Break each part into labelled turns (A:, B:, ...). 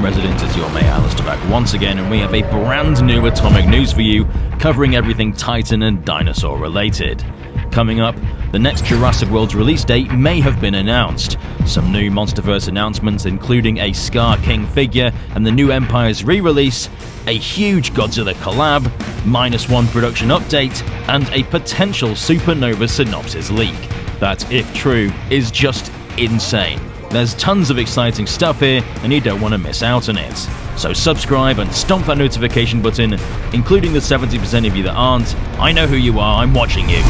A: resident, it's your mate Alistair back once again, and we have a brand new Atomic News for you, covering everything Titan and dinosaur related. Coming up, the next Jurassic World's release date may have been announced. Some new MonsterVerse announcements, including a Skar King figure and the new Empire's re-release, a huge Godzilla collab, Minus One production update, and a potential Supernova synopsis leak. That, if true, is just insane. There's tons of exciting stuff here, and you don't want to miss out on it. So subscribe and stomp that notification button, including the 70% of you that aren't. I know who you are, I'm watching you.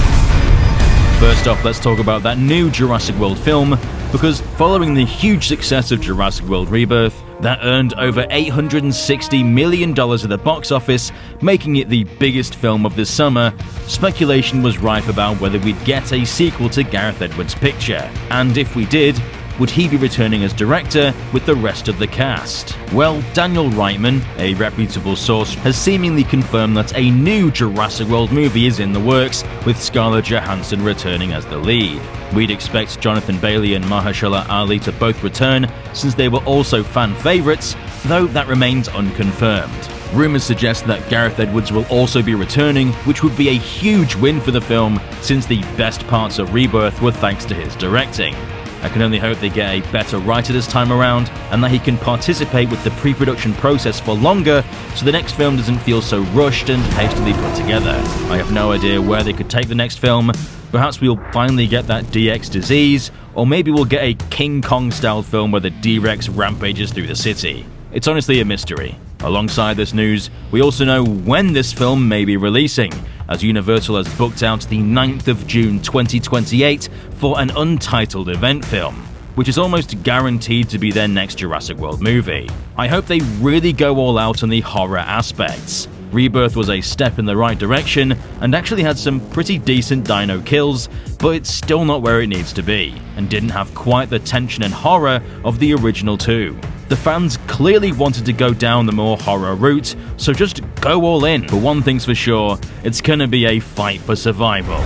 A: First off, let's talk about that new Jurassic World film, because following the huge success of Jurassic World Rebirth, that earned over $860 million at the box office, making it the biggest film of the summer, speculation was rife about whether we'd get a sequel to Gareth Edwards' picture, and if we did, would he be returning as director with the rest of the cast? Well, Daniel Reitman, a reputable source, has seemingly confirmed that a new Jurassic World movie is in the works, with Scarlett Johansson returning as the lead. We'd expect Jonathan Bailey and Mahershala Ali to both return, since they were also fan favourites, though that remains unconfirmed. Rumours suggest that Gareth Edwards will also be returning, which would be a huge win for the film, since the best parts of Rebirth were thanks to his directing. I can only hope they get a better writer this time around, and that he can participate with the pre-production process for longer, so the next film doesn't feel so rushed and hastily put together. I have no idea where they could take the next film. Perhaps we'll finally get that DX disease, or maybe we'll get a King Kong-style film where the D-Rex rampages through the city. It's honestly a mystery. Alongside this news, we also know when this film may be releasing, as Universal has booked out the 9th of June 2028 for an untitled event film, which is almost guaranteed to be their next Jurassic World movie. I hope they really go all out on the horror aspects. Rebirth was a step in the right direction and actually had some pretty decent dino kills, but it's still not where it needs to be, and didn't have quite the tension and horror of the original two. The fans clearly wanted to go down the more horror route, so just go all in. But one thing's for sure, it's gonna be a fight for survival.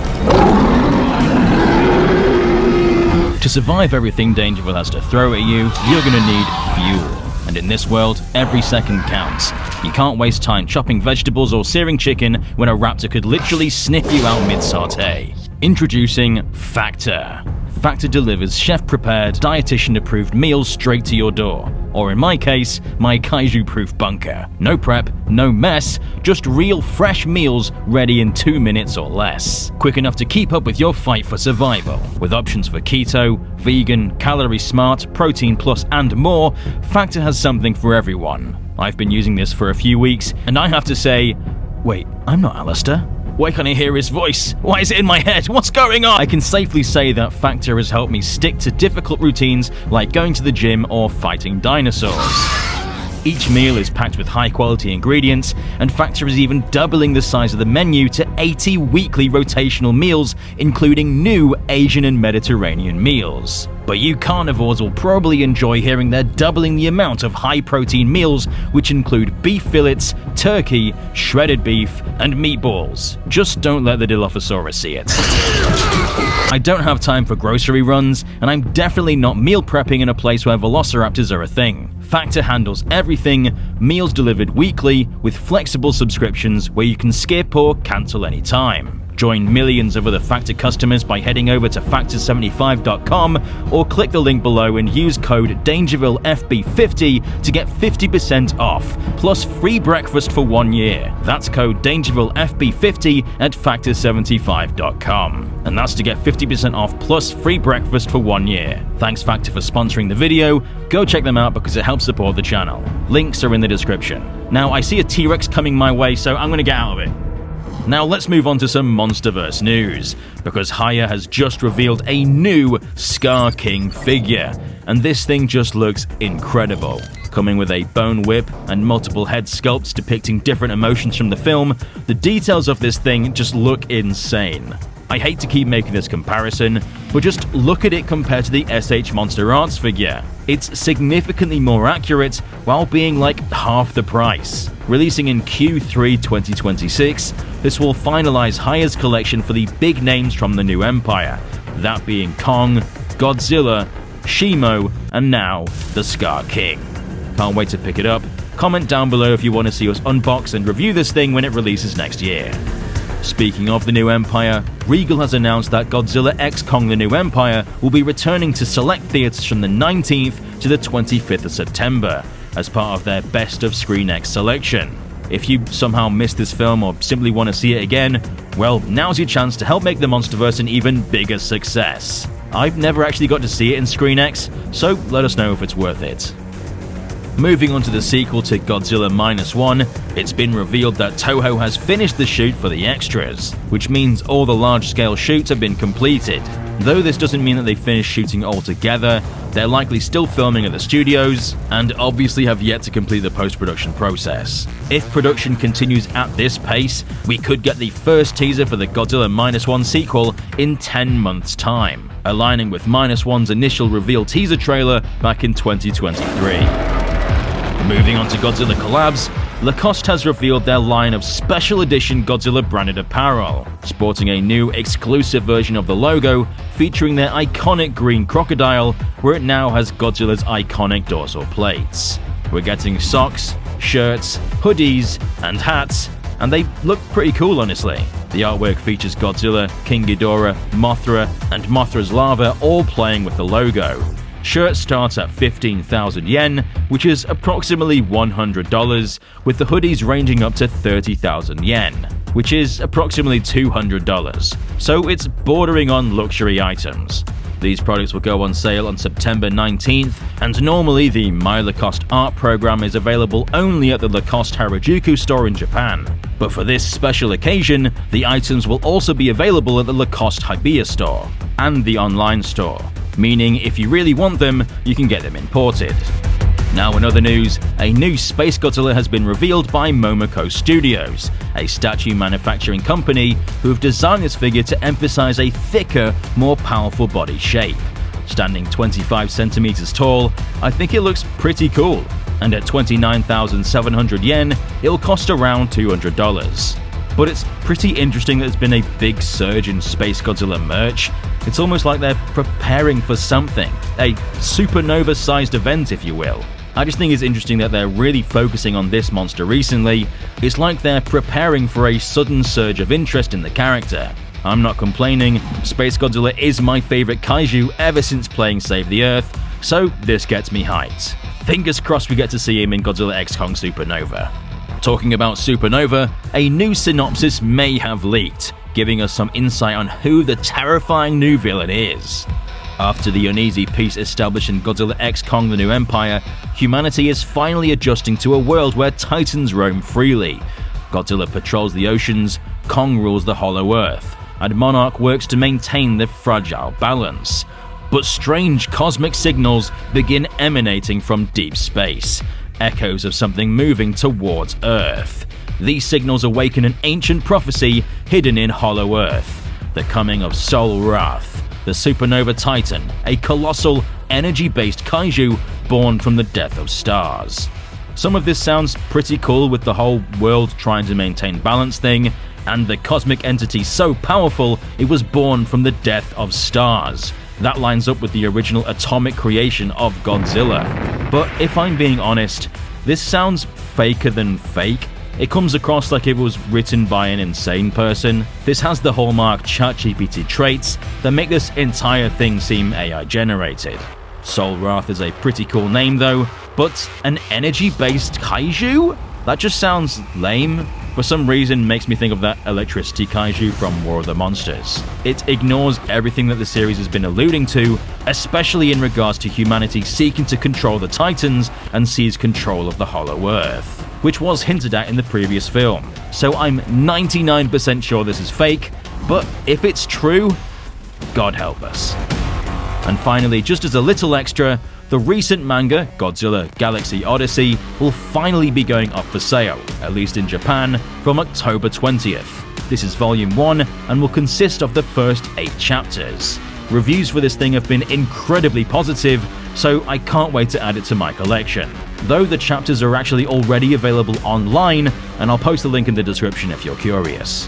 A: To survive everything DangerVille has to throw at you, you're gonna need fuel. And in this world, every second counts. You can't waste time chopping vegetables or searing chicken when a raptor could literally sniff you out mid-saute. Introducing Factor. Factor delivers chef-prepared, dietitian-approved meals straight to your door. Or in my case, my kaiju-proof bunker. No prep, no mess, just real fresh meals ready in 2 minutes or less. Quick enough to keep up with your fight for survival. With options for keto, vegan, calorie smart, protein plus and more, Factor has something for everyone. I've been using this for a few weeks, and I have to say, wait, I'm not Alistair. Why can't I hear his voice? Why is it in my head? What's going on? I can safely say that Factor has helped me stick to difficult routines like going to the gym or fighting dinosaurs. Each meal is packed with high-quality ingredients, and Factor is even doubling the size of the menu to 80 weekly rotational meals, including new Asian and Mediterranean meals. But you carnivores will probably enjoy hearing they're doubling the amount of high-protein meals, which include beef fillets, turkey, shredded beef, and meatballs. Just don't let the Dilophosaurus see it. I don't have time for grocery runs, and I'm definitely not meal prepping in a place where velociraptors are a thing. Factor handles everything, meals delivered weekly, with flexible subscriptions where you can skip or cancel anytime. Join millions of other Factor customers by heading over to Factor75.com or click the link below and use code DangerVilleFB50 to get 50% off, plus free breakfast for 1 year. That's code DangerVilleFB50 at Factor75.com. And that's to get 50% off plus free breakfast for 1 year. Thanks Factor for sponsoring the video. Go check them out because it helps support the channel. Links are in the description. Now, I see a T-Rex coming my way, so I'm gonna get out of it. Now let's move on to some MonsterVerse news, because Hiya has just revealed a new Skar King figure, and this thing just looks incredible. Coming with a bone whip and multiple head sculpts depicting different emotions from the film, the details of this thing just look insane. I hate to keep making this comparison, but just look at it compared to the SH Monster Arts figure. It's significantly more accurate while being like half the price. Releasing in Q3 2026, this will finalize Hiya's collection for the big names from the new empire, that being Kong, Godzilla, Shimo, and now the Skar King. Can't wait to pick it up. Comment down below if you want to see us unbox and review this thing when it releases next year. Speaking of the new Empire, Regal has announced that Godzilla X Kong: The New Empire will be returning to select theaters from the 19th to the 25th of September as part of their Best of Screen X selection. If you somehow missed this film or simply want to see it again, well, now's your chance to help make the MonsterVerse an even bigger success. I've never actually got to see it in Screen X, so let us know if it's worth it. Moving on to the sequel to Godzilla Minus One, it's been revealed that Toho has finished the shoot for the extras, which means all the large-scale shoots have been completed. Though this doesn't mean that they finished shooting altogether, they're likely still filming at the studios, and obviously have yet to complete the post-production process. If production continues at this pace, we could get the first teaser for the Godzilla Minus One sequel in 10 months' time, aligning with Minus One's initial reveal teaser trailer back in 2023. Moving on to Godzilla collabs, Lacoste has revealed their line of special edition Godzilla branded apparel, sporting a new exclusive version of the logo featuring their iconic green crocodile, where it now has Godzilla's iconic dorsal plates. We're getting socks, shirts, hoodies, and hats, and they look pretty cool, honestly. The artwork features Godzilla, King Ghidorah, Mothra, and Mothra's larva all playing with the logo. Shirt starts at 15,000 yen, which is approximately $100, with the hoodies ranging up to 30,000 yen, which is approximately $200, so it's bordering on luxury items. These products will go on sale on September 19th, and normally the My Lacoste art program is available only at the Lacoste Harajuku store in Japan. But for this special occasion, the items will also be available at the Lacoste Hibiya store and the online store, meaning if you really want them, you can get them imported. Now in other news, a new Space Godzilla has been revealed by Momoko Studios, a statue manufacturing company who have designed this figure to emphasize a thicker, more powerful body shape. Standing 25 centimeters tall, I think it looks pretty cool, and at 29,700 yen, it'll cost around $200. But it's pretty interesting that there's been a big surge in Space Godzilla merch. It's almost like they're preparing for something, a supernova-sized event, if you will. I just think it's interesting that they're really focusing on this monster recently. It's like they're preparing for a sudden surge of interest in the character. I'm not complaining, Space Godzilla is my favorite kaiju ever since playing Save the Earth, so this gets me hyped. Fingers crossed we get to see him in Godzilla X Kong Supernova. Talking about Supernova, a new synopsis may have leaked, giving us some insight on who the terrifying new villain is. After the uneasy peace established in Godzilla X Kong: The New Empire, humanity is finally adjusting to a world where titans roam freely. Godzilla patrols the oceans, Kong rules the Hollow Earth, and Monarch works to maintain the fragile balance. But strange cosmic signals begin emanating from deep space, echoes of something moving towards Earth. These signals awaken an ancient prophecy hidden in Hollow Earth, the coming of Sol Wrath, the supernova titan, a colossal, energy-based kaiju born from the death of stars. Some of this sounds pretty cool with the whole world trying to maintain balance thing, and the cosmic entity so powerful it was born from the death of stars. That lines up with the original atomic creation of Godzilla. But if I'm being honest, this sounds faker than fake. It comes across like it was written by an insane person. This has the hallmark ChatGPT traits that make this entire thing seem AI generated. Sol Wrath is a pretty cool name though, but an energy-based kaiju? That just sounds lame. For some reason makes me think of that electricity kaiju from War of the Monsters. It ignores everything that the series has been alluding to, especially in regards to humanity seeking to control the Titans and seize control of the Hollow Earth, which was hinted at in the previous film. So I'm 99% sure this is fake, but if it's true, God help us. And finally, just as a little extra, the recent manga, Godzilla Galaxy Odyssey, will finally be going up for sale, at least in Japan, from October 20th. This is Volume 1 and will consist of the first 8 chapters. Reviews for this thing have been incredibly positive, so I can't wait to add it to my collection. Though the chapters are actually already available online, and I'll post a link in the description if you're curious.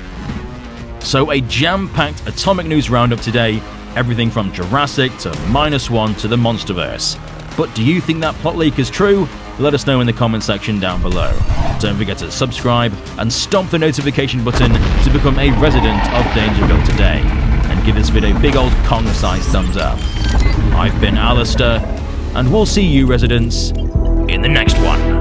A: So a jam-packed Atomic News roundup today, everything from Jurassic to Minus One to the MonsterVerse. But do you think that plot leak is true? let us know in the comment section down below. Don't forget to subscribe and stomp the notification button to become a resident of DangerVille today, and give this video a big old Kong-sized thumbs up. I've been Alistair, and we'll see you residents in the next one.